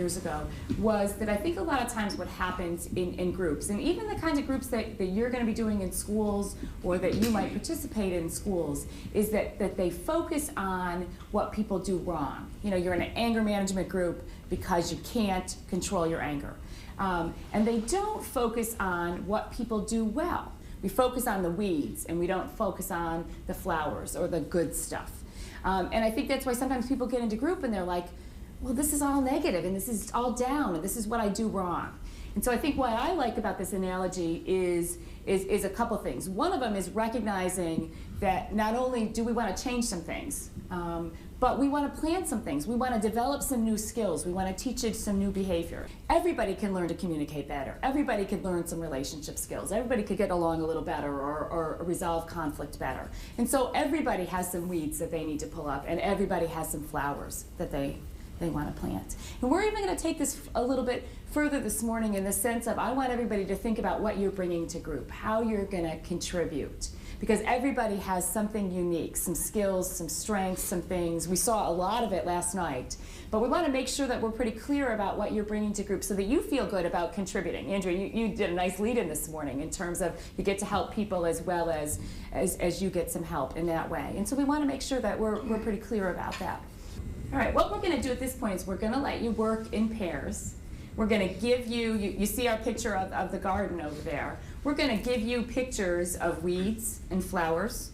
years ago, was that I think a lot of times what happens in groups, and even the kinds of groups that you're going to be doing in schools or that you might participate in schools, is that they focus on what people do wrong. You know, you're in an anger management group because you can't control your anger. And they don't focus on what people do well. We focus on the weeds and we don't focus on the flowers or the good stuff. And I think that's why sometimes people get into group and they're like, well, this is all negative and this is all down and this is what I do wrong. And so I think what I like about this analogy is a couple things. One of them is recognizing that not only do we want to change some things, but we want to plant some things. We want to develop some new skills. We want to teach it some new behavior. Everybody can learn to communicate better. Everybody could learn some relationship skills. Everybody could get along a little better or resolve conflict better. And so everybody has some weeds that they need to pull up, and everybody has some flowers that they want to plant. And we're even going to take this a little bit further this morning in the sense of I want everybody to think about what you're bringing to group, how you're going to contribute. Because everybody has something unique, some skills, some strengths, some things. We saw a lot of it last night. But we want to make sure that we're pretty clear about what you're bringing to group so that you feel good about contributing. Andrea, you did a nice lead-in this morning in terms of you get to help people as well as you get some help in that way. And so we want to make sure that we're pretty clear about that. All right, what we're going to do at this point is we're going to let you work in pairs. We're going to give you, you see our picture of the garden over there. We're going to give you pictures of weeds and flowers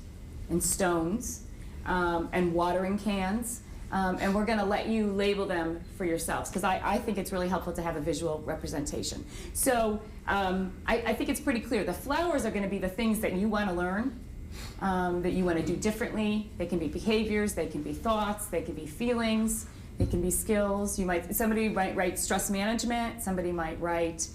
and stones and watering cans. And we're going to let you label them for yourselves because I think it's really helpful to have a visual representation. So I think it's pretty clear. The flowers are going to be the things that you want to learn. That you want to do differently. They can be behaviors, they can be thoughts, they can be feelings, they can be skills. Somebody might write stress management, somebody might write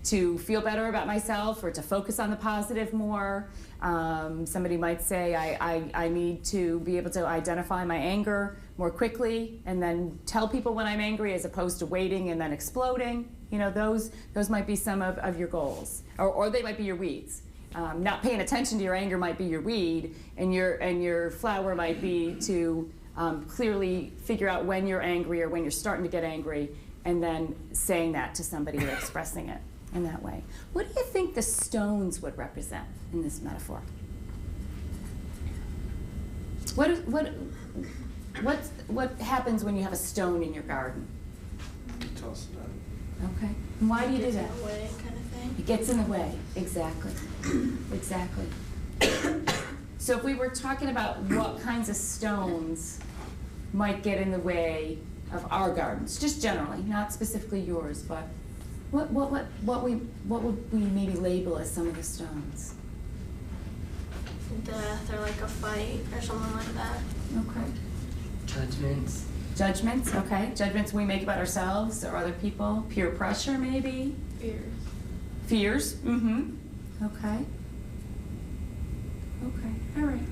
to feel better about myself or to focus on the positive more. Somebody might say I need to be able to identify my anger more quickly and then tell people when I'm angry as opposed to waiting and then exploding. You know, those might be some of your goals, or they might be your weeds. Not paying attention to your anger might be your weed, and your flower might be to clearly figure out when you're angry or when you're starting to get angry, and then saying that to somebody or expressing it in that way. What do you think the stones would represent in this metaphor? What happens when you have a stone in your garden? You toss it out. Okay. And why do you do that? It gets in the way, kind of thing. It gets in the way, exactly. Exactly. So if we were talking about what kinds of stones might get in the way of our gardens, just generally, not specifically yours, but what would we maybe label as some of the stones? Death or like a fight or something like that. Okay. Judgments. Judgments, okay. Judgments we make about ourselves or other people. Peer pressure, maybe. Fears. Fears, mm-hmm. Okay. Okay, all right.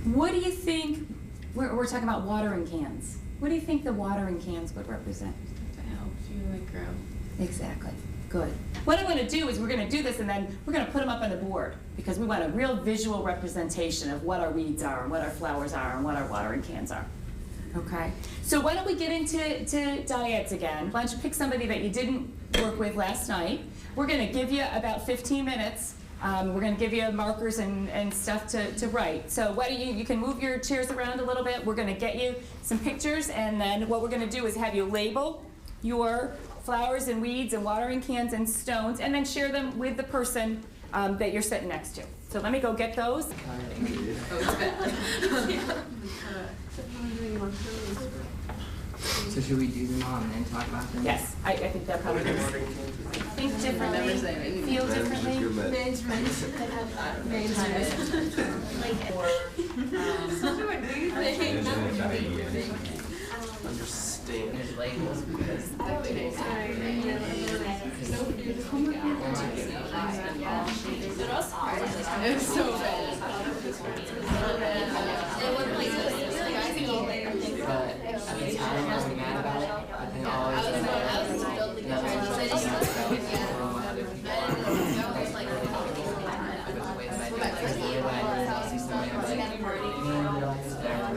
What do you think, we're talking about watering cans. What do you think the watering cans would represent? That helps you like grow. Exactly, good. What I'm gonna do is we're gonna do this and then we're gonna put them up on the board because we want a real visual representation of what our weeds are and what our flowers are and what our watering cans are. Okay, so why don't we get into dyads again? Why don't you pick somebody that you didn't work with last night? We're going to give you about 15 minutes. We're going to give you markers and stuff to write. So why don't you can move your chairs around a little bit. We're going to get you some pictures, and then what we're going to do is have you label your flowers and weeds and watering cans and stones, and then share them with the person that you're sitting next to. So let me go get those. So should we do them all and then talk about them? Yes, I think that probably is. Think differently, feel differently. Management. Understand. There's labels because It's so bad. but I mean, I wasn't mad about it, but then always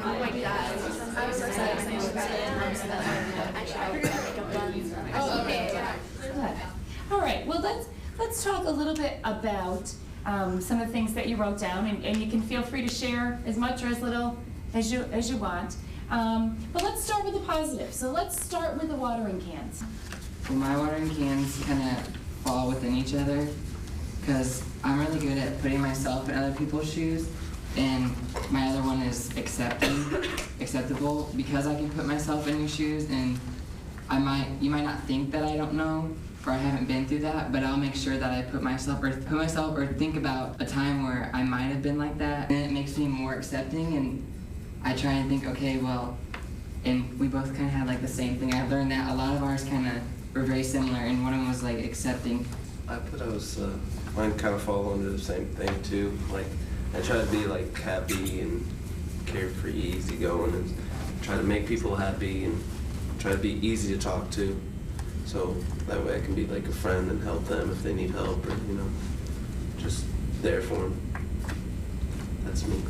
Oh my God. I was so excited. well, let's talk a little bit about some of the things that you wrote down, and you can feel free to share as much or as little as you want. But let's start with the positive. So let's start with the watering cans. Well, my watering cans kind of fall within each other because I'm really good at putting myself in other people's shoes, and my other one is acceptable because I can put myself in your shoes, and you might not think that I don't know or I haven't been through that, but I'll make sure that I put myself or think about a time where I might have been like that, and it makes me more accepting, and I try and think, okay, well, and we both kind of had like the same thing. I've learned that a lot of ours kind of were very similar, and one of them was like accepting. Mine kind of fall under the same thing too. Like, I try to be like happy and carefree, easygoing, and try to make people happy and try to be easy to talk to. So that way I can be like a friend and help them if they need help, or, just there for them. That's me.